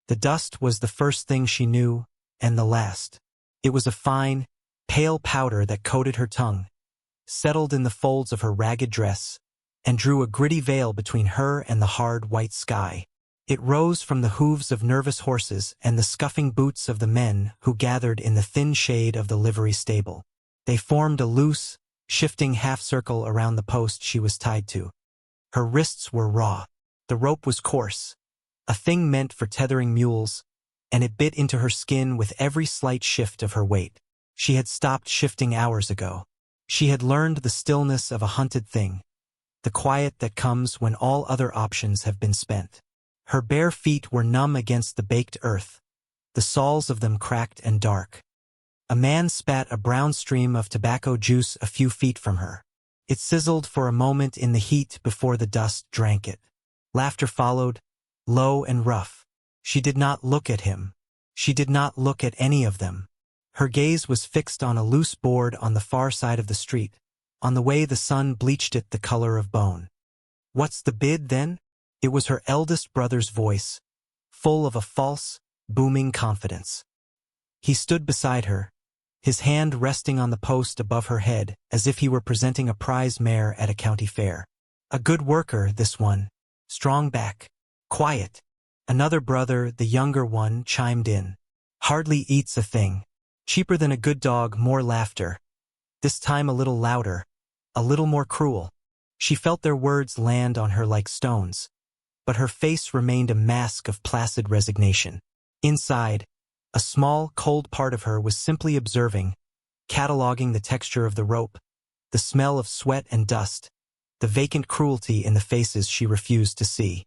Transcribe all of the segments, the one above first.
The dust was the first thing she knew, and the last. It was a fine, pale powder that coated her tongue, settled in the folds of her ragged dress, and drew a gritty veil between her and the hard white sky. It rose from the hooves of nervous horses and the scuffing boots of the men who gathered in the thin shade of the livery stable. They formed a loose, shifting half-circle around the post she was tied to. Her wrists were raw. The rope was coarse, a thing meant for tethering mules, and it bit into her skin with every slight shift of her weight. She had stopped shifting hours ago. She had learned the stillness of a hunted thing, the quiet that comes when all other options have been spent. Her bare feet were numb against the baked earth, the soles of them cracked and dark. A man spat a brown stream of tobacco juice a few feet from her. It sizzled for a moment in the heat before the dust drank it. Laughter followed, low and rough. She did not look at him. She did not look at any of them. Her gaze was fixed on a loose board on the far side of the street, on the way the sun bleached it the color of bone. "What's the bid, then?" It was her eldest brother's voice, full of a false, booming confidence. He stood beside her, his hand resting on the post above her head as if he were presenting a prize mare at a county fair. A good worker, this one. Strong back. Quiet. Another brother, the younger one, chimed in. Hardly eats a thing. Cheaper than a good dog, more laughter. This time a little louder, a little more cruel. She felt their words land on her like stones, but her face remained a mask of placid resignation. Inside, a small, cold part of her was simply observing, cataloging the texture of the rope, the smell of sweat and dust, the vacant cruelty in the faces she refused to see.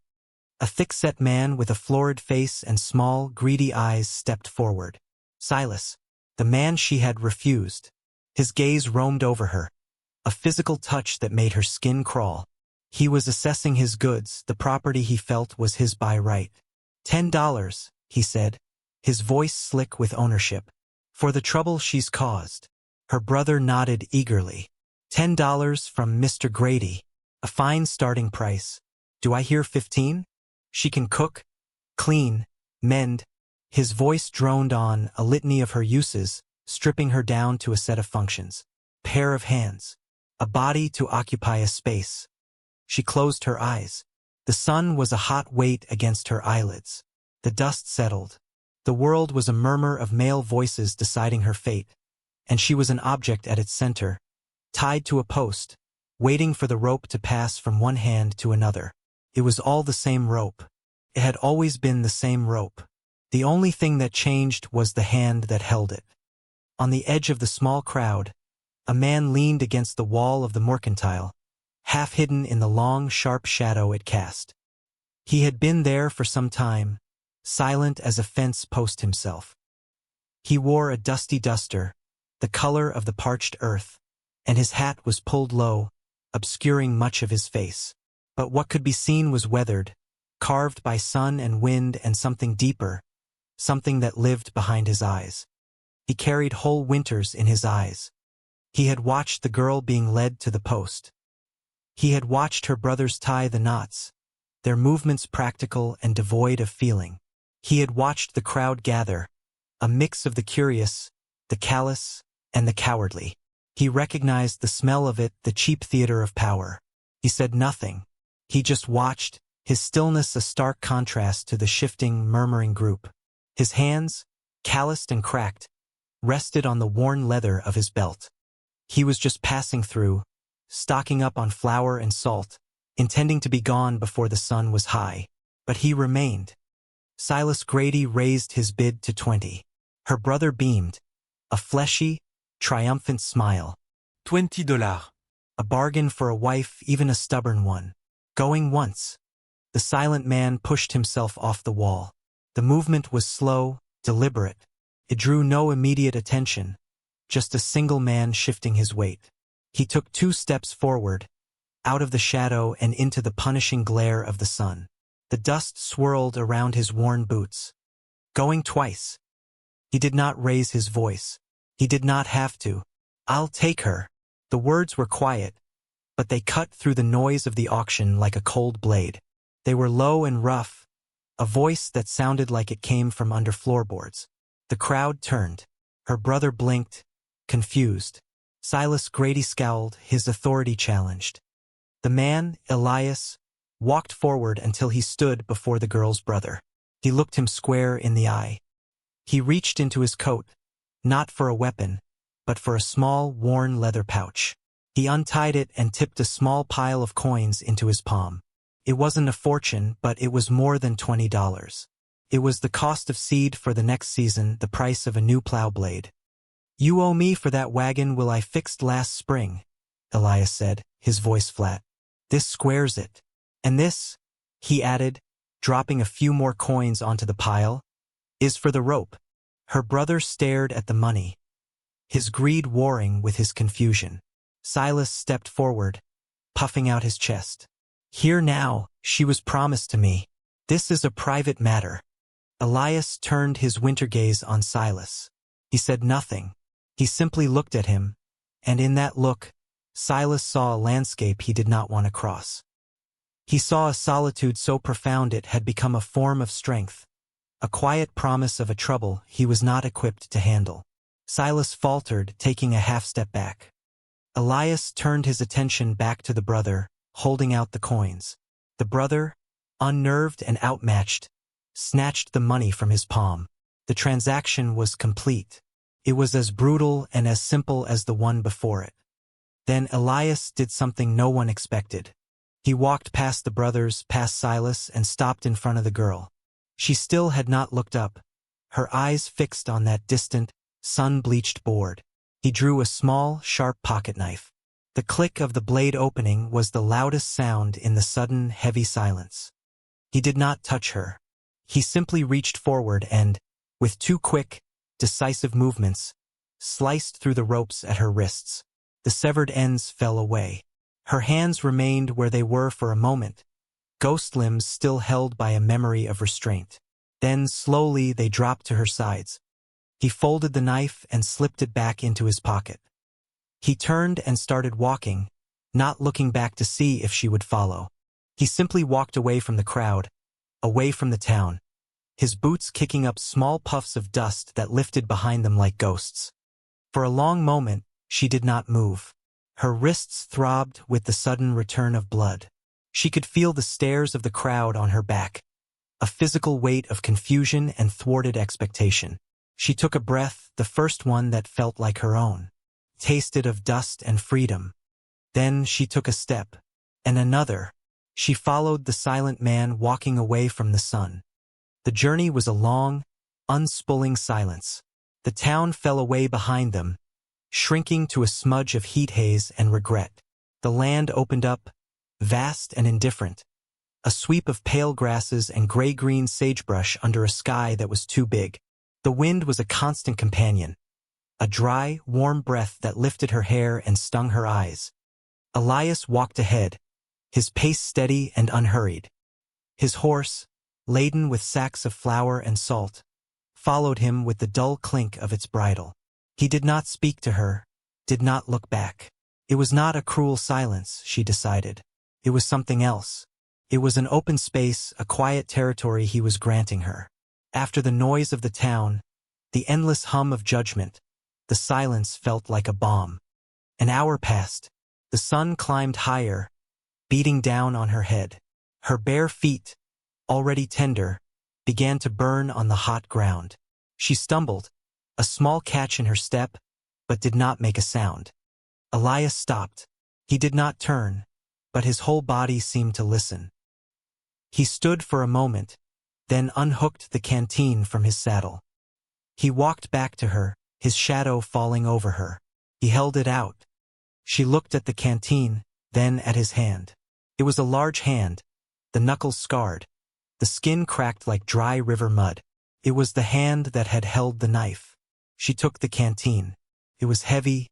A thick-set man with a florid face and small, greedy eyes stepped forward. Silas, the man she had refused. His gaze roamed over her, a physical touch that made her skin crawl. He was assessing his goods, the property he felt was his by right. $10, he said, his voice slick with ownership. For the trouble she's caused. Her brother nodded eagerly. $10 from Mr. Grady. A fine starting price. Do I hear 15? She can cook, clean, mend. His voice droned on, a litany of her uses, stripping her down to a set of functions. Pair of hands. A body to occupy a space. She closed her eyes. The sun was a hot weight against her eyelids. The dust settled. The world was a murmur of male voices deciding her fate, and she was an object at its center, tied to a post, waiting for the rope to pass from one hand to another. It was all the same rope. It had always been the same rope. The only thing that changed was the hand that held it. On the edge of the small crowd, a man leaned against the wall of the mercantile, half hidden in the long, sharp shadow it cast. He had been there for some time, silent as a fence post himself. He wore a dusty duster, the color of the parched earth, and his hat was pulled low, obscuring much of his face. But what could be seen was weathered, carved by sun and wind and something deeper, something that lived behind his eyes. He carried whole winters in his eyes. He had watched the girl being led to the post. He had watched her brothers tie the knots, their movements practical and devoid of feeling. He had watched the crowd gather, a mix of the curious, the callous, and the cowardly. He recognized the smell of it, the cheap theater of power. He said nothing. He just watched, his stillness a stark contrast to the shifting, murmuring group. His hands, calloused and cracked, rested on the worn leather of his belt. He was just passing through, stocking up on flour and salt, intending to be gone before the sun was high. But he remained. Silas Grady raised his bid to 20. Her brother beamed, a fleshy, triumphant smile. $20. A bargain for a wife, even a stubborn one. Going once. The silent man pushed himself off the wall. The movement was slow, deliberate. It drew no immediate attention, just a single man shifting his weight. He took 2 steps forward, out of the shadow and into the punishing glare of the sun. The dust swirled around his worn boots. Going twice. He did not raise his voice. He did not have to. "I'll take her." The words were quiet, but they cut through the noise of the auction like a cold blade. They were low and rough, a voice that sounded like it came from under floorboards. The crowd turned. Her brother blinked, confused. Silas Grady scowled, his authority challenged. The man, Elias, walked forward until he stood before the girl's brother. He looked him square in the eye. He reached into his coat, not for a weapon, but for a small, worn leather pouch. He untied it and tipped a small pile of coins into his palm. It wasn't a fortune, but it was more than $20. It was the cost of seed for the next season, the price of a new plow blade. "You owe me for that wagon I fixed last spring," Elias said, his voice flat. "This squares it. And this," he added, dropping a few more coins onto the pile, "is for the rope." Her brother stared at the money, his greed warring with his confusion. Silas stepped forward, puffing out his chest. "Here now, she was promised to me. This is a private matter." Elias turned his winter gaze on Silas. He said nothing. He simply looked at him, and in that look, Silas saw a landscape he did not want to cross. He saw a solitude so profound it had become a form of strength, a quiet promise of a trouble he was not equipped to handle. Silas faltered, taking a half-step back. Elias turned his attention back to the brother, holding out the coins. The brother, unnerved and outmatched, snatched the money from his palm. The transaction was complete. It was as brutal and as simple as the one before it. Then Elias did something no one expected. He walked past the brothers, past Silas, and stopped in front of the girl. She still had not looked up, her eyes fixed on that distant, sun-bleached board. He drew a small, sharp pocket-knife. The click of the blade opening was the loudest sound in the sudden, heavy silence. He did not touch her. He simply reached forward and, with two quick, decisive movements, sliced through the ropes at her wrists. The severed ends fell away. Her hands remained where they were for a moment, ghost limbs still held by a memory of restraint. Then, slowly, they dropped to her sides. He folded the knife and slipped it back into his pocket. He turned and started walking, not looking back to see if she would follow. He simply walked away from the crowd, away from the town, his boots kicking up small puffs of dust that lifted behind them like ghosts. For a long moment, she did not move. Her wrists throbbed with the sudden return of blood. She could feel the stares of the crowd on her back, a physical weight of confusion and thwarted expectation. She took a breath, the first one that felt like her own, tasted of dust and freedom. Then she took a step, and another. She followed the silent man walking away from the sun. The journey was a long, unspooling silence. The town fell away behind them, shrinking to a smudge of heat haze and regret. The land opened up, vast and indifferent, a sweep of pale grasses and gray-green sagebrush under a sky that was too big. The wind was a constant companion, a dry, warm breath that lifted her hair and stung her eyes. Elias walked ahead, his pace steady and unhurried. His horse, laden with sacks of flour and salt, followed him with the dull clink of its bridle. He did not speak to her, did not look back. It was not a cruel silence, she decided. It was something else. It was an open space, a quiet territory he was granting her. After the noise of the town, the endless hum of judgment, the silence felt like a balm. An hour passed. The sun climbed higher, beating down on her head. Her bare feet, already tender, began to burn on the hot ground. She stumbled, a small catch in her step, but did not make a sound. Elias stopped. He did not turn, but his whole body seemed to listen. He stood for a moment, then unhooked the canteen from his saddle. He walked back to her, his shadow falling over her. He held it out. She looked at the canteen, then at his hand. It was a large hand, the knuckles scarred, the skin cracked like dry river mud. It was the hand that had held the knife. She took the canteen. It was heavy,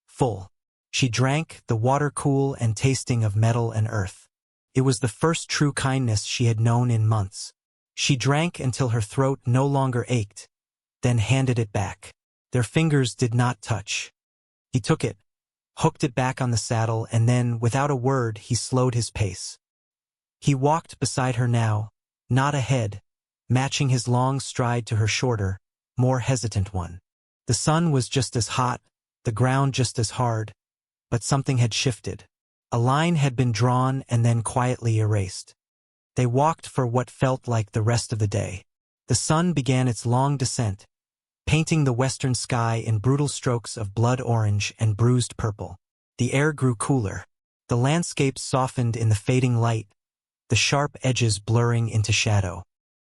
full. She drank, the water cool and tasting of metal and earth. It was the first true kindness she had known in months. She drank until her throat no longer ached, then handed it back. Their fingers did not touch. He took it, hooked it back on the saddle, and then, without a word, he slowed his pace. He walked beside her now, not ahead, matching his long stride to her shorter, more hesitant one. The sun was just as hot, the ground just as hard, but something had shifted. A line had been drawn and then quietly erased. They walked for what felt like the rest of the day. The sun began its long descent, painting the western sky in brutal strokes of blood orange and bruised purple. The air grew cooler. The landscape softened in the fading light, the sharp edges blurring into shadow.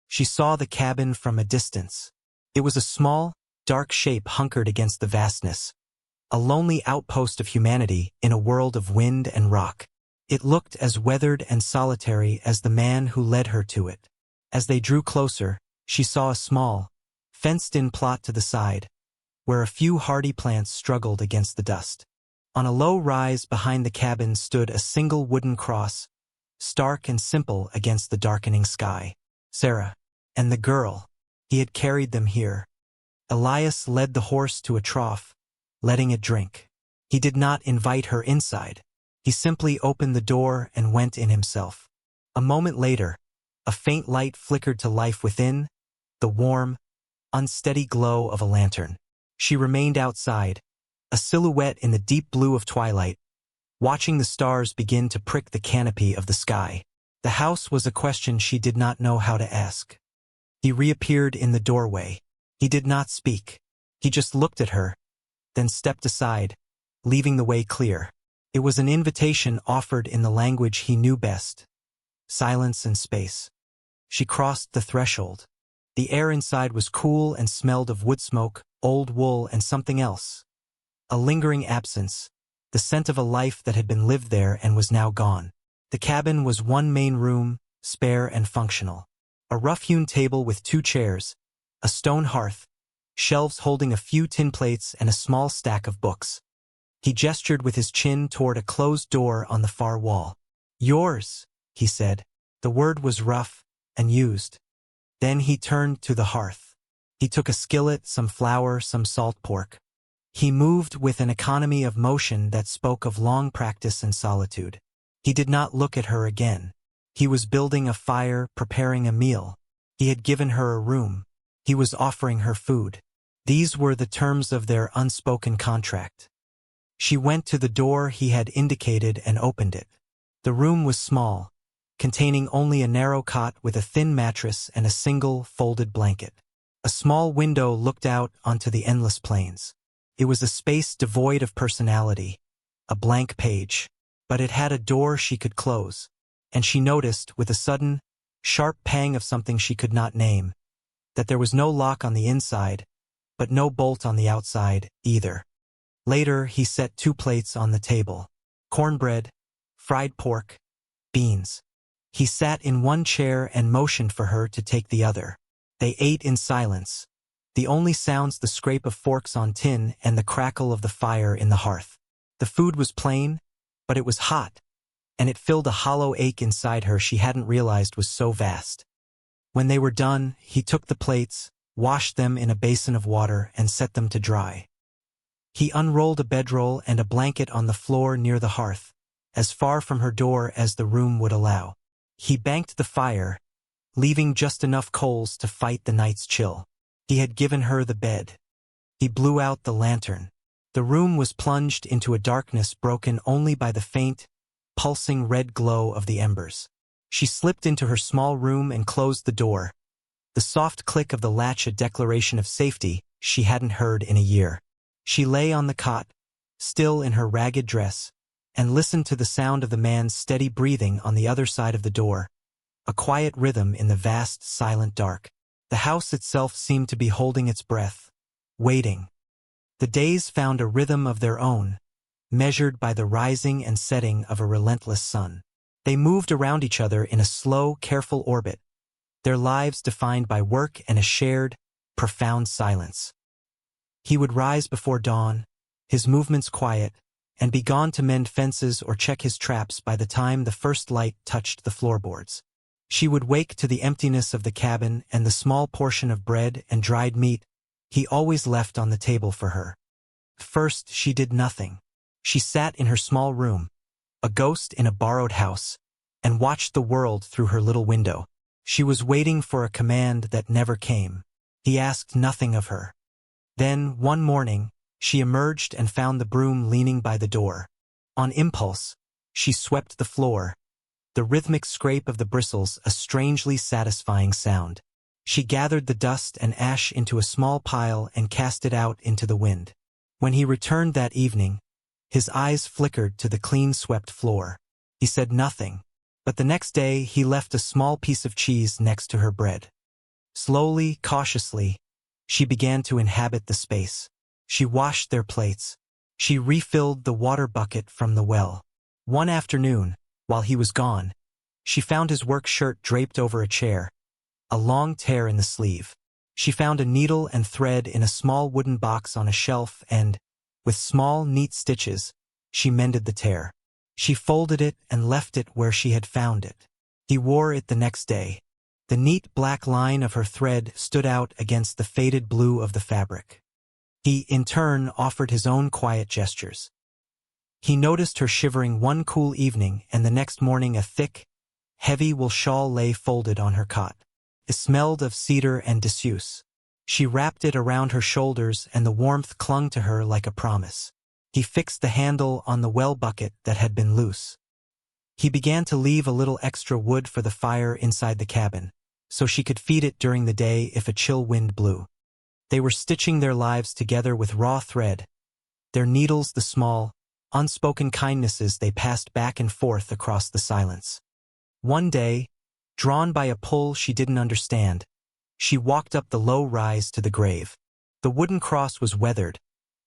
She saw the cabin from a distance. It was a small, dark shape hunkered against the vastness, a lonely outpost of humanity in a world of wind and rock. It looked as weathered and solitary as the man who led her to it. As they drew closer, she saw a small, fenced-in plot to the side, where a few hardy plants struggled against the dust. On a low rise behind the cabin stood a single wooden cross, stark and simple against the darkening sky. Sarah. And the girl. He had carried them here. Elias led the horse to a trough, letting it drink. He did not invite her inside. He simply opened the door and went in himself. A moment later, a faint light flickered to life within, the warm, unsteady glow of a lantern. She remained outside, a silhouette in the deep blue of twilight, watching the stars begin to prick the canopy of the sky. The house was a question she did not know how to ask. He reappeared in the doorway. He did not speak. He just looked at her, then stepped aside, leaving the way clear. It was an invitation offered in the language he knew best: silence and space. She crossed the threshold. The air inside was cool and smelled of wood smoke, old wool, and something else. A lingering absence, the scent of a life that had been lived there and was now gone. The cabin was one main room, spare and functional. A rough-hewn table with 2 chairs, a stone hearth, shelves holding a few tin plates and a small stack of books. He gestured with his chin toward a closed door on the far wall. "Yours," he said. The word was rough and used. Then he turned to the hearth. He took a skillet, some flour, some salt pork. He moved with an economy of motion that spoke of long practice and solitude. He did not look at her again. He was building a fire, preparing a meal. He had given her a room. He was offering her food. These were the terms of their unspoken contract. She went to the door he had indicated and opened it. The room was small, containing only a narrow cot with a thin mattress and a single folded blanket. A small window looked out onto the endless plains. It was a space devoid of personality, a blank page, but it had a door she could close, and she noticed, with a sudden, sharp pang of something she could not name, that there was no lock on the inside, but no bolt on the outside either. Later, he set 2 plates on the table: cornbread, fried pork, beans. He sat in one chair and motioned for her to take the other. They ate in silence, the only sounds the scrape of forks on tin and the crackle of the fire in the hearth. The food was plain, but it was hot, and it filled a hollow ache inside her she hadn't realized was so vast. When they were done, he took the plates, washed them in a basin of water, and set them to dry. He unrolled a bedroll and a blanket on the floor near the hearth, as far from her door as the room would allow. He banked the fire, leaving just enough coals to fight the night's chill. He had given her the bed. He blew out the lantern. The room was plunged into a darkness broken only by the faint, pulsing red glow of the embers. She slipped into her small room and closed the door, the soft click of the latch a declaration of safety she hadn't heard in a year. She lay on the cot, still in her ragged dress, and listened to the sound of the man's steady breathing on the other side of the door, a quiet rhythm in the vast, silent dark. The house itself seemed to be holding its breath, waiting. The days found a rhythm of their own, measured by the rising and setting of a relentless sun. They moved around each other in a slow, careful orbit, their lives defined by work and a shared, profound silence. He would rise before dawn, his movements quiet, and be gone to mend fences or check his traps by the time the first light touched the floorboards. She would wake to the emptiness of the cabin and the small portion of bread and dried meat he always left on the table for her. First, she did nothing. She sat in her small room, a ghost in a borrowed house, and watched the world through her little window. She was waiting for a command that never came. He asked nothing of her. Then, one morning, she emerged and found the broom leaning by the door. On impulse, she swept the floor, the rhythmic scrape of the bristles a strangely satisfying sound. She gathered the dust and ash into a small pile and cast it out into the wind. When he returned that evening, his eyes flickered to the clean-swept floor. He said nothing, but the next day he left a small piece of cheese next to her bread. Slowly, cautiously, she began to inhabit the space. She washed their plates. She refilled the water bucket from the well. One afternoon, while he was gone, she found his work shirt draped over a chair, a long tear in the sleeve. She found a needle and thread in a small wooden box on a shelf and, with small, neat stitches, she mended the tear. She folded it and left it where she had found it. He wore it the next day. The neat black line of her thread stood out against the faded blue of the fabric. He, in turn, offered his own quiet gestures. He noticed her shivering one cool evening, and the next morning a thick, heavy wool shawl lay folded on her cot. It smelled of cedar and disuse. She wrapped it around her shoulders, and the warmth clung to her like a promise. He fixed the handle on the well bucket that had been loose. He began to leave a little extra wood for the fire inside the cabin, so she could feed it during the day if a chill wind blew. They were stitching their lives together with raw thread, their needles the small, unspoken kindnesses they passed back and forth across the silence. One day, drawn by a pull she didn't understand, she walked up the low rise to the grave. The wooden cross was weathered,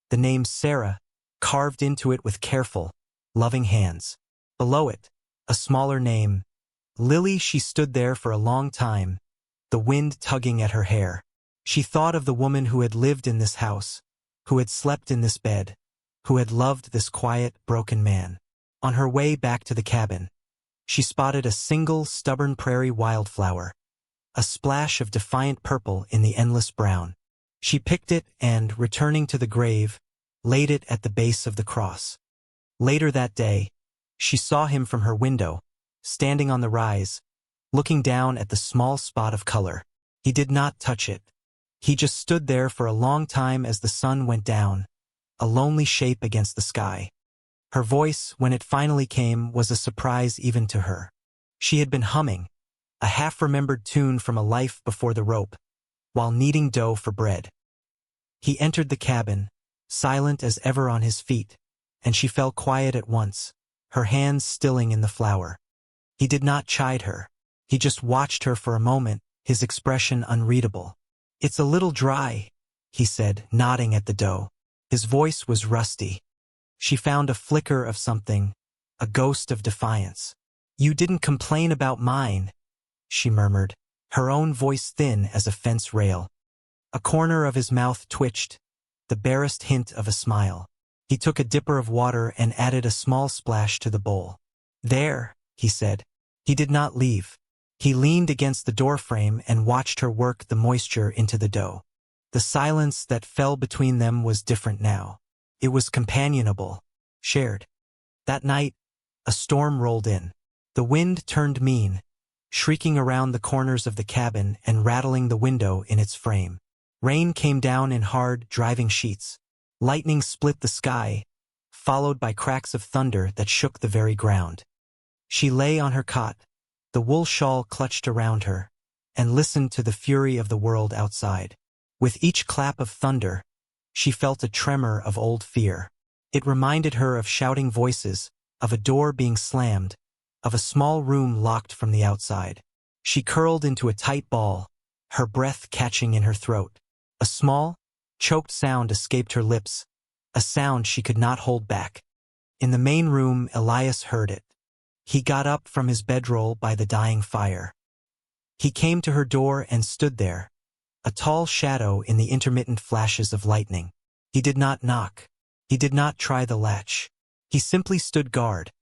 the name Sarah carved into it with careful, loving hands. Below it, a smaller name, Lily. She stood there for a long time, the wind tugging at her hair. She thought of the woman who had lived in this house, who had slept in this bed, who had loved this quiet, broken man. On her way back to the cabin, she spotted a single stubborn prairie wildflower, a splash of defiant purple in the endless brown. She picked it and, returning to the grave, laid it at the base of the cross. Later that day, she saw him from her window, standing on the rise, looking down at the small spot of color. He did not touch it. He just stood there for a long time as the sun went down, a lonely shape against the sky. Her voice, when it finally came, was a surprise even to her. She had been humming, a half-remembered tune from a life before the rope, while kneading dough for bread. He entered the cabin, silent as ever on his feet, and she fell quiet at once, her hands stilling in the flour. He did not chide her. He just watched her for a moment, his expression unreadable. "It's a little dry," he said, nodding at the dough. His voice was rusty. She found a flicker of something, a ghost of defiance. "You didn't complain about mine," she murmured, her own voice thin as a fence rail. A corner of his mouth twitched, the barest hint of a smile. He took a dipper of water and added a small splash to the bowl. "There," he said. He did not leave. He leaned against the doorframe and watched her work the moisture into the dough. The silence that fell between them was different now. It was companionable, shared. That night, a storm rolled in. The wind turned mean, shrieking around the corners of the cabin and rattling the window in its frame. Rain came down in hard, driving sheets. Lightning split the sky, followed by cracks of thunder that shook the very ground. She lay on her cot, the wool shawl clutched around her, and listened to the fury of the world outside. With each clap of thunder, she felt a tremor of old fear. It reminded her of shouting voices, of a door being slammed, of a small room locked from the outside. She curled into a tight ball, her breath catching in her throat. A small, choked sound escaped her lips, a sound she could not hold back. In the main room, Elias heard it. He got up from his bedroll by the dying fire. He came to her door and stood there, a tall shadow in the intermittent flashes of lightning. He did not knock. He did not try the latch. He simply stood guard,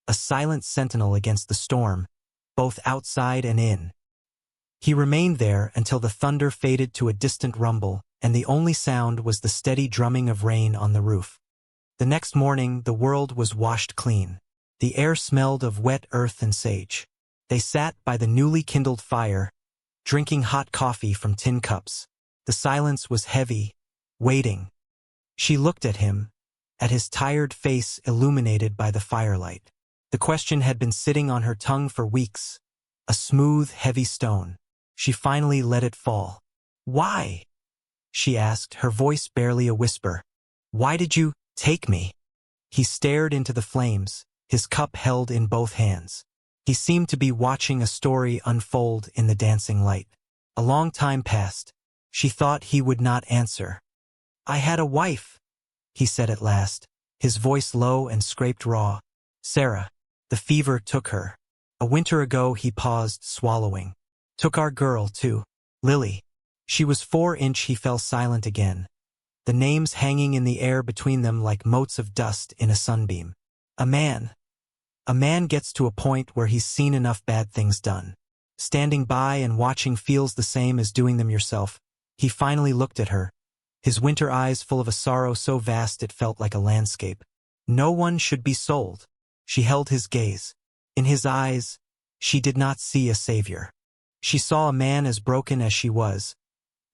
a silent sentinel against the storm, both outside and in. He remained there until the thunder faded to a distant rumble, and the only sound was the steady drumming of rain on the roof. The next morning, the world was washed clean. The air smelled of wet earth and sage. They sat by the newly kindled fire, drinking hot coffee from tin cups. The silence was heavy, waiting. She looked at him, at his tired face illuminated by the firelight. The question had been sitting on her tongue for weeks, a smooth, heavy stone. She finally let it fall. "Why?" she asked, her voice barely a whisper. "Why did you take me?" He stared into the flames, his cup held in both hands. He seemed to be watching a story unfold in the dancing light. A long time passed. She thought he would not answer. "I had a wife," he said at last, his voice low and scraped raw. "Sarah." The fever took her. A winter ago he paused, swallowing. "Took our girl, too. Lily." She was 4-inch. He fell silent again, the names hanging in the air between them like motes of dust in a sunbeam. A man gets to a point where he's seen enough bad things done. Standing by and watching feels the same as doing them yourself. He finally looked at her, his winter eyes full of a sorrow so vast it felt like a landscape. "No one should be sold." She held his gaze. In his eyes, she did not see a savior. She saw a man as broken as she was,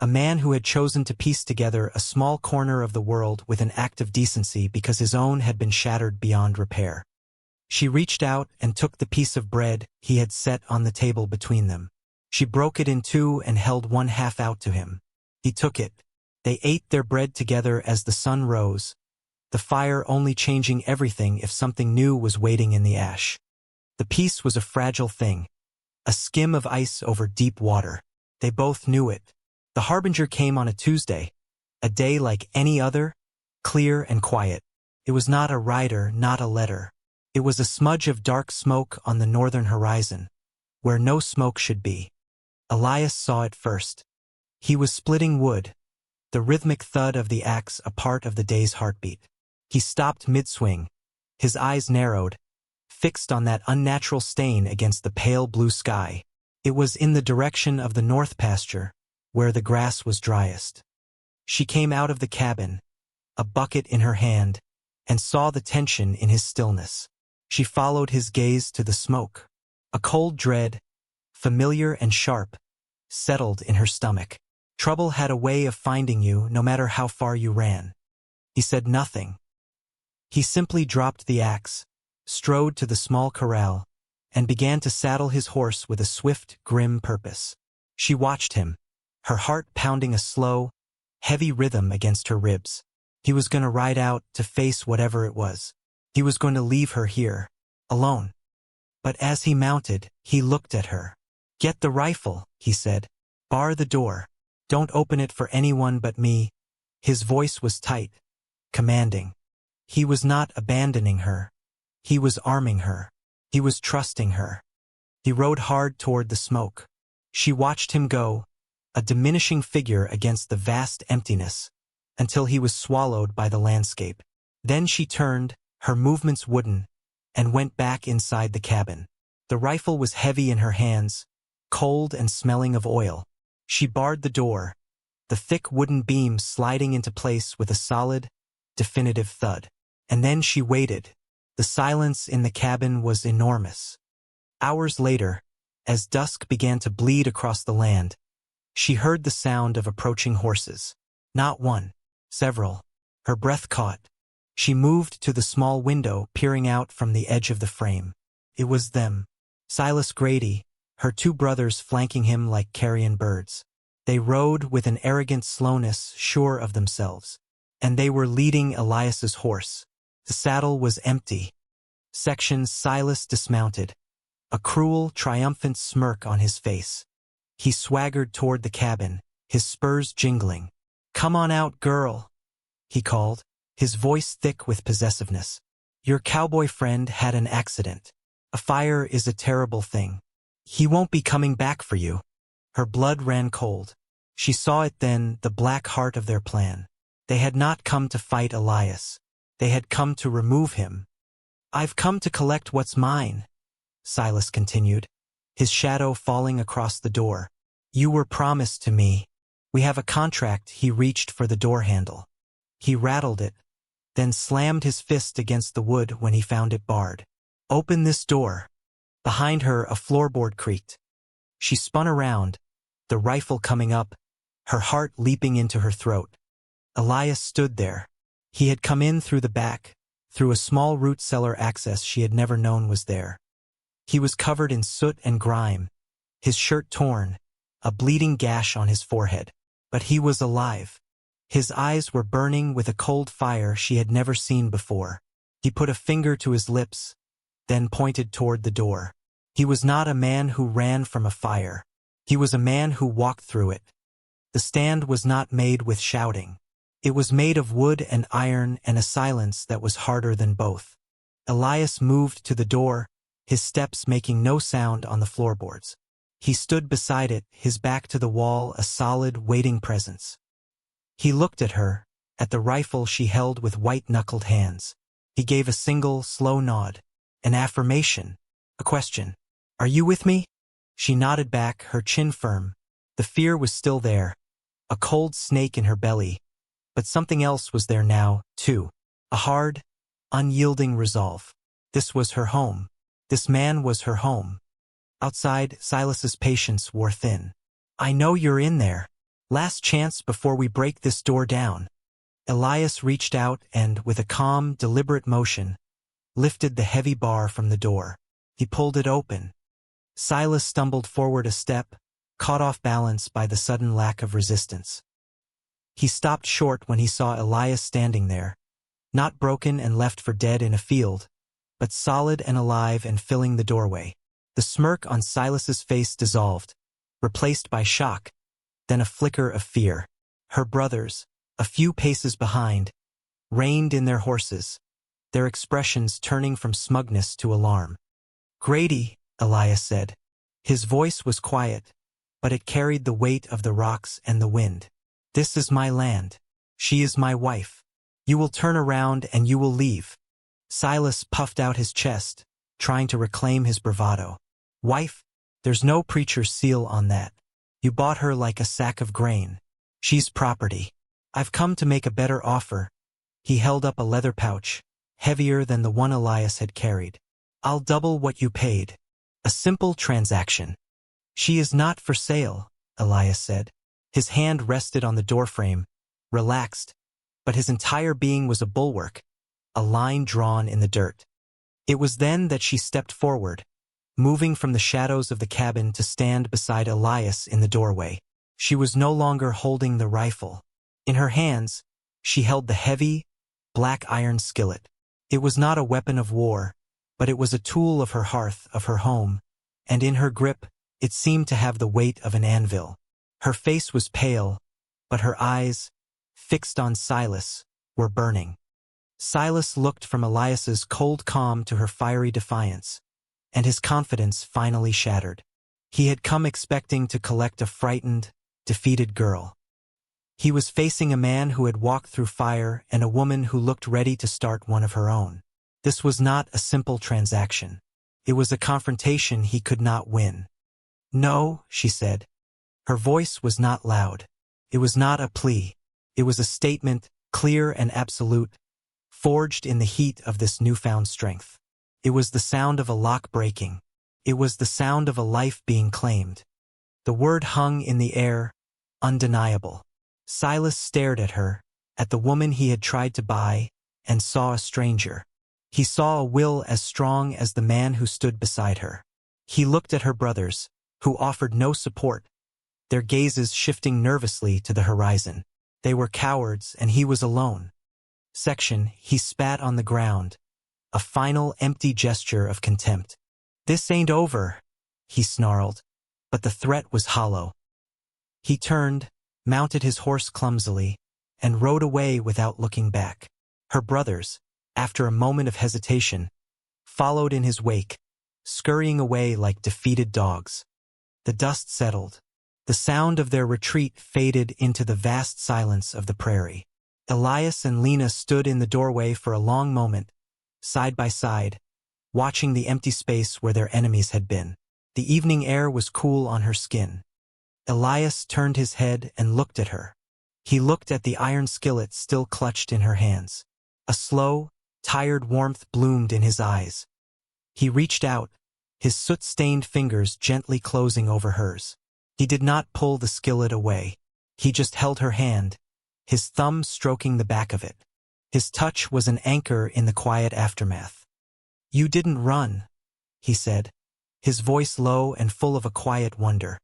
a man who had chosen to piece together a small corner of the world with an act of decency because his own had been shattered beyond repair. She reached out and took the piece of bread he had set on the table between them. She broke it in two and held one half out to him. He took it. They ate their bread together as the sun rose, the fire only changing everything if something new was waiting in the ash. The piece was a fragile thing, a skim of ice over deep water. They both knew it. The harbinger came on a Tuesday, a day like any other, clear and quiet. It was not a rider, not a letter. It was a smudge of dark smoke on the northern horizon, where no smoke should be. Elias saw it first. He was splitting wood, the rhythmic thud of the axe a part of the day's heartbeat. He stopped mid-swing, his eyes narrowed, fixed on that unnatural stain against the pale blue sky. It was in the direction of the north pasture, where the grass was driest. She came out of the cabin, a bucket in her hand, and saw the tension in his stillness. She followed his gaze to the smoke. A cold dread, familiar and sharp, settled in her stomach. Trouble had a way of finding you no matter how far you ran. He said nothing. He simply dropped the axe, strode to the small corral, and began to saddle his horse with a swift, grim purpose. She watched him, her heart pounding a slow, heavy rhythm against her ribs. He was going to ride out to face whatever it was. He was going to leave her here, alone. But as he mounted, he looked at her. "Get the rifle," he said. "Bar the door. Don't open it for anyone but me." His voice was tight, commanding. He was not abandoning her. He was arming her. He was trusting her. He rode hard toward the smoke. She watched him go, a diminishing figure against the vast emptiness, until he was swallowed by the landscape. Then she turned, her movements wooden, and went back inside the cabin. The rifle was heavy in her hands, cold and smelling of oil. She barred the door, the thick wooden beam sliding into place with a solid, definitive thud. And then she waited. The silence in the cabin was enormous. Hours later, as dusk began to bleed across the land, she heard the sound of approaching horses. Not one, several. Her breath caught. She moved to the small window peering out from the edge of the frame. It was them. Silas Grady, her two brothers flanking him like carrion birds. They rode with an arrogant slowness, sure of themselves. And they were leading Elias's horse. The saddle was empty. Section Silas dismounted, a cruel, triumphant smirk on his face. He swaggered toward the cabin, his spurs jingling. "Come on out, girl," he called, his voice thick with possessiveness. "Your cowboy friend had an accident. A fire is a terrible thing. He won't be coming back for you." Her blood ran cold. She saw it then, the black heart of their plan. They had not come to fight Elias. They had come to remove him. "I've come to collect what's mine," Silas continued, his shadow falling across the door. "You were promised to me. We have a contract." He reached for the door handle. He rattled it, then slammed his fist against the wood when he found it barred. "Open this door." Behind her, a floorboard creaked. She spun around, the rifle coming up, her heart leaping into her throat. Elias stood there. He had come in through the back, through a small root cellar access she had never known was there. He was covered in soot and grime, his shirt torn, a bleeding gash on his forehead. But he was alive. His eyes were burning with a cold fire she had never seen before. He put a finger to his lips, then pointed toward the door. He was not a man who ran from a fire. He was a man who walked through it. The stand was not made with shouting. It was made of wood and iron and a silence that was harder than both. Elias moved to the door, his steps making no sound on the floorboards. He stood beside it, his back to the wall, a solid, waiting presence. He looked at her, at the rifle she held with white-knuckled hands. He gave a single, slow nod, an affirmation, a question. "Are you with me?" She nodded back, her chin firm. The fear was still there, a cold snake in her belly, but something else was there now, too. A hard, unyielding resolve. This was her home. This man was her home. Outside, Silas's patience wore thin. "I know you're in there. Last chance before we break this door down." Elias reached out and, with a calm, deliberate motion, lifted the heavy bar from the door. He pulled it open. Silas stumbled forward a step, caught off balance by the sudden lack of resistance. He stopped short when he saw Elias standing there, not broken and left for dead in a field, but solid and alive and filling the doorway. The smirk on Silas's face dissolved, replaced by shock, then a flicker of fear. Her brothers, a few paces behind, reined in their horses, their expressions turning from smugness to alarm. "Grady," Elias said. His voice was quiet, but it carried the weight of the rocks and the wind. "This is my land. She is my wife. You will turn around and you will leave." Silas puffed out his chest, trying to reclaim his bravado. "Wife? There's no preacher's seal on that. You bought her like a sack of grain. She's property. I've come to make a better offer." He held up a leather pouch, heavier than the one Elias had carried. "I'll double what you paid. A simple transaction." "She is not for sale," Elias said. His hand rested on the doorframe, relaxed, but his entire being was a bulwark, a line drawn in the dirt. It was then that she stepped forward, moving from the shadows of the cabin to stand beside Elias in the doorway. She was no longer holding the rifle. In her hands, she held the heavy, black iron skillet. It was not a weapon of war, but it was a tool of her hearth, of her home, and in her grip, it seemed to have the weight of an anvil. Her face was pale, but her eyes, fixed on Silas, were burning. Silas looked from Elias's cold calm to her fiery defiance, and his confidence finally shattered. He had come expecting to collect a frightened, defeated girl. He was facing a man who had walked through fire and a woman who looked ready to start one of her own. This was not a simple transaction. It was a confrontation he could not win. "No," she said. Her voice was not loud. It was not a plea. It was a statement, clear and absolute, forged in the heat of this newfound strength. It was the sound of a lock breaking. It was the sound of a life being claimed. The word hung in the air, undeniable. Silas stared at her, at the woman he had tried to buy, and saw a stranger. He saw a will as strong as the man who stood beside her. He looked at her brothers, who offered no support, their gazes shifting nervously to the horizon. They were cowards, and he was alone. He spat on the ground, a final empty gesture of contempt. "This ain't over," he snarled, but the threat was hollow. He turned, mounted his horse clumsily, and rode away without looking back. Her brothers, after a moment of hesitation, followed in his wake, scurrying away like defeated dogs. The dust settled. The sound of their retreat faded into the vast silence of the prairie. Elias and Lena stood in the doorway for a long moment, side by side, watching the empty space where their enemies had been. The evening air was cool on her skin. Elias turned his head and looked at her. He looked at the iron skillet still clutched in her hands. A slow, tired warmth bloomed in his eyes. He reached out, his soot-stained fingers gently closing over hers. He did not pull the skillet away. He just held her hand, his thumb stroking the back of it. His touch was an anchor in the quiet aftermath. "You didn't run," he said, his voice low and full of a quiet wonder.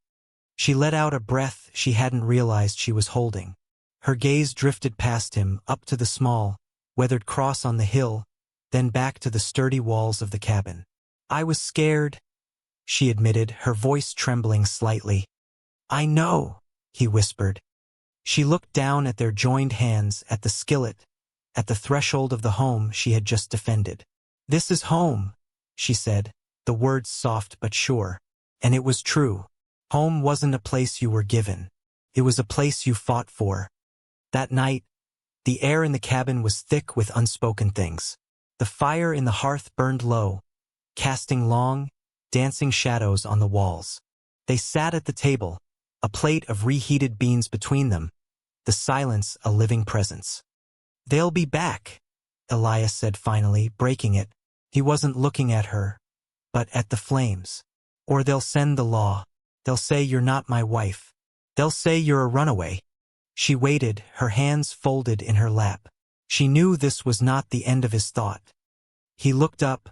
She let out a breath she hadn't realized she was holding. Her gaze drifted past him, up to the small, weathered cross on the hill, then back to the sturdy walls of the cabin. "I was scared," she admitted, her voice trembling slightly. "I know," he whispered. She looked down at their joined hands, at the skillet, at the threshold of the home she had just defended. "This is home," she said, the words soft but sure. And it was true. Home wasn't a place you were given. It was a place you fought for. That night, the air in the cabin was thick with unspoken things. The fire in the hearth burned low, casting long, dancing shadows on the walls. They sat at the table, a plate of reheated beans between them, the silence a living presence. "They'll be back," Elias said finally, breaking it. He wasn't looking at her, but at the flames. "Or they'll send the law. They'll say you're not my wife. They'll say you're a runaway." She waited, her hands folded in her lap. She knew this was not the end of his thought. He looked up,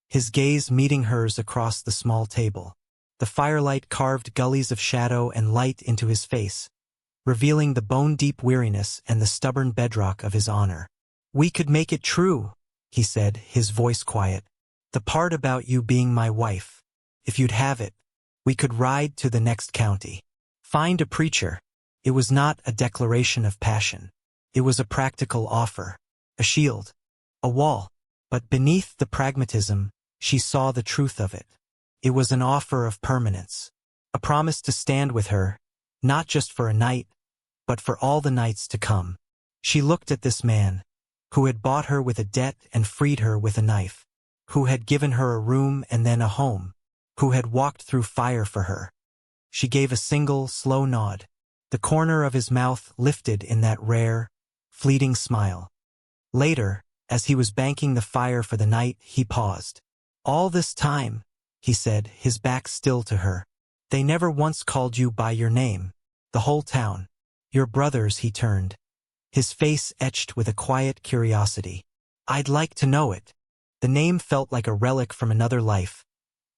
his gaze meeting hers across the small table. The firelight carved gullies of shadow and light into his face, revealing the bone-deep weariness and the stubborn bedrock of his honor. "We could make it true," he said, his voice quiet. "The part about you being my wife. If you'd have it, we could ride to the next county. Find a preacher." It was not a declaration of passion. It was a practical offer. A shield. A wall. But beneath the pragmatism, she saw the truth of it. It was an offer of permanence. A promise to stand with her, not just for a night, but for all the nights to come. She looked at this man, who had bought her with a debt and freed her with a knife, who had given her a room and then a home, who had walked through fire for her. She gave a single, slow nod. The corner of his mouth lifted in that rare, fleeting smile. Later, as he was banking the fire for the night, he paused. "All this time," he said, his back still to her, "they never once called you by your name. The whole town. Your brothers," he turned, his face etched with a quiet curiosity. "I'd like to know it." The name felt like a relic from another life,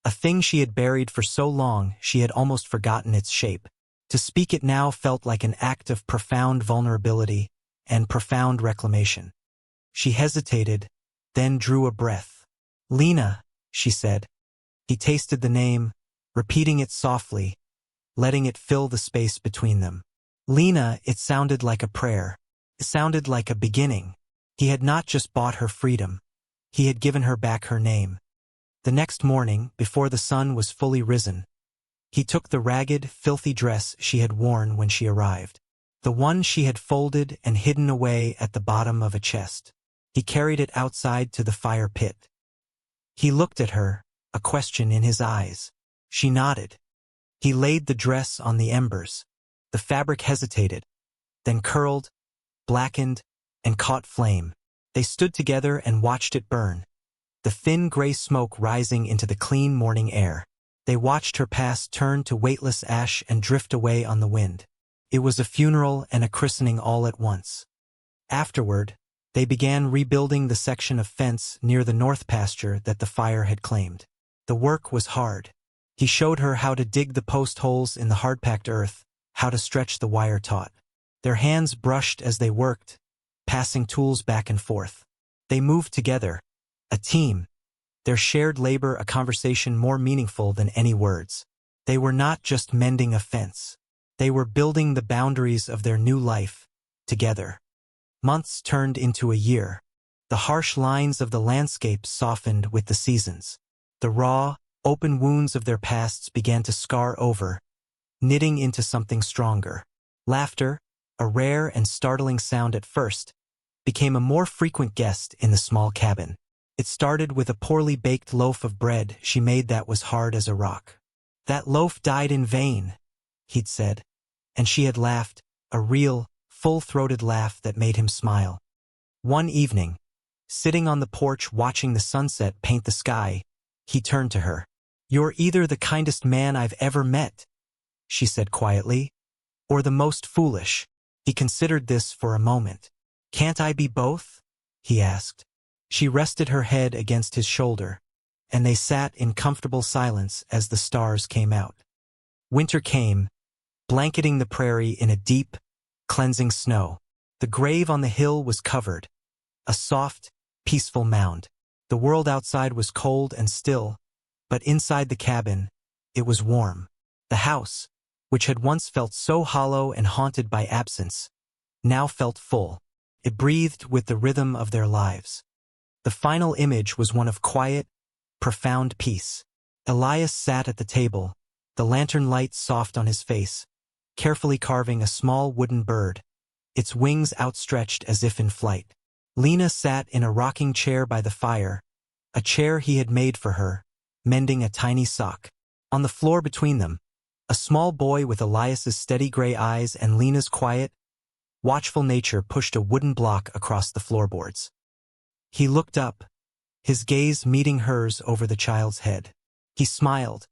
a thing she had buried for so long she had almost forgotten its shape. To speak it now felt like an act of profound vulnerability and profound reclamation. She hesitated, then drew a breath. "Lena," she said. He tasted the name, repeating it softly, letting it fill the space between them. Lena, it sounded like a prayer. It sounded like a beginning. He had not just bought her freedom. He had given her back her name. The next morning, before the sun was fully risen, he took the ragged, filthy dress she had worn when she arrived, the one she had folded and hidden away at the bottom of a chest. He carried it outside to the fire pit. He looked at her, a question in his eyes. She nodded. He laid the dress on the embers. The fabric hesitated, then curled, blackened, and caught flame. They stood together and watched it burn, the thin gray smoke rising into the clean morning air. They watched her past turn to weightless ash and drift away on the wind. It was a funeral and a christening all at once. Afterward, they began rebuilding the section of fence near the north pasture that the fire had claimed. The work was hard. He showed her how to dig the post holes in the hard-packed earth, how to stretch the wire taut. Their hands brushed as they worked, passing tools back and forth. They moved together, a team, their shared labor a conversation more meaningful than any words. They were not just mending a fence. They were building the boundaries of their new life, together. Months turned into a year. The harsh lines of the landscape softened with the seasons. The raw, open wounds of their pasts began to scar over, knitting into something stronger. Laughter, a rare and startling sound at first, became a more frequent guest in the small cabin. It started with a poorly baked loaf of bread she made that was hard as a rock. "That loaf died in vain," he'd said, and she had laughed, a real, full-throated laugh that made him smile. One evening, sitting on the porch watching the sunset paint the sky, he turned to her. "You're either the kindest man I've ever met," she said quietly. Or the most foolish? He considered this for a moment. Can't I be both? He asked. She rested her head against his shoulder, and they sat in comfortable silence as the stars came out. Winter came, blanketing the prairie in a deep, cleansing snow. The grave on the hill was covered, a soft, peaceful mound. The world outside was cold and still, but inside the cabin, it was warm. The house, which had once felt so hollow and haunted by absence, now felt full. It breathed with the rhythm of their lives. The final image was one of quiet, profound peace. Elias sat at the table, the lantern light soft on his face, carefully carving a small wooden bird, its wings outstretched as if in flight. Lena sat in a rocking chair by the fire, a chair he had made for her, mending a tiny sock. On the floor between them, a small boy with Elias's steady gray eyes and Lena's quiet, watchful nature pushed a wooden block across the floorboards. He looked up, his gaze meeting hers over the child's head. He smiled,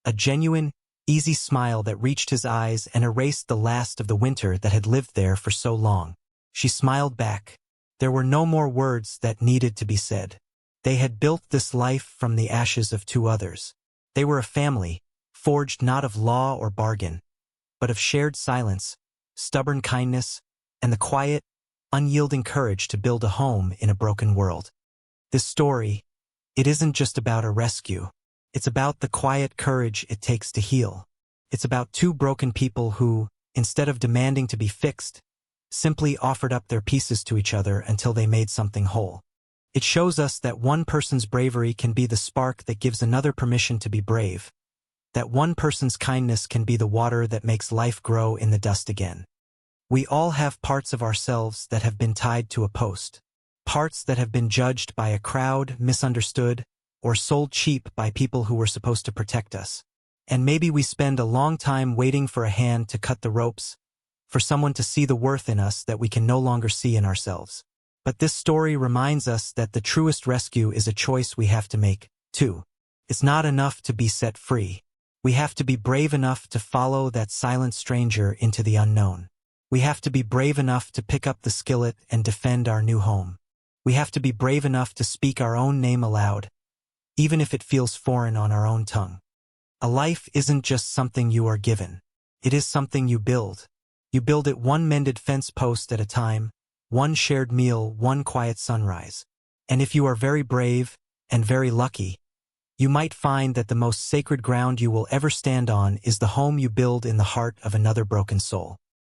a genuine, easy smile that reached his eyes and erased the last of the winter that had lived there for so long. She smiled back. There were no more words that needed to be said. They had built this life from the ashes of two others. They were a family, forged not of law or bargain, but of shared silence, stubborn kindness, and the quiet, unyielding courage to build a home in a broken world. This story, it isn't just about a rescue. It's about the quiet courage it takes to heal. It's about two broken people who, instead of demanding to be fixed, simply offered up their pieces to each other until they made something whole. It shows us that one person's bravery can be the spark that gives another permission to be brave, that one person's kindness can be the water that makes life grow in the dust again. We all have parts of ourselves that have been tied to a post, parts that have been judged by a crowd, misunderstood, or sold cheap by people who were supposed to protect us. And maybe we spend a long time waiting for a hand to cut the ropes, for someone to see the worth in us that we can no longer see in ourselves. But this story reminds us that the truest rescue is a choice we have to make, too. It's not enough to be set free. We have to be brave enough to follow that silent stranger into the unknown. We have to be brave enough to pick up the skillet and defend our new home. We have to be brave enough to speak our own name aloud, even if it feels foreign on our own tongue. A life isn't just something you are given. It is something you build. You build it one mended fence post at a time, one shared meal, one quiet sunrise. And if you are very brave and very lucky, you might find that the most sacred ground you will ever stand on is the home you build in the heart of another broken soul.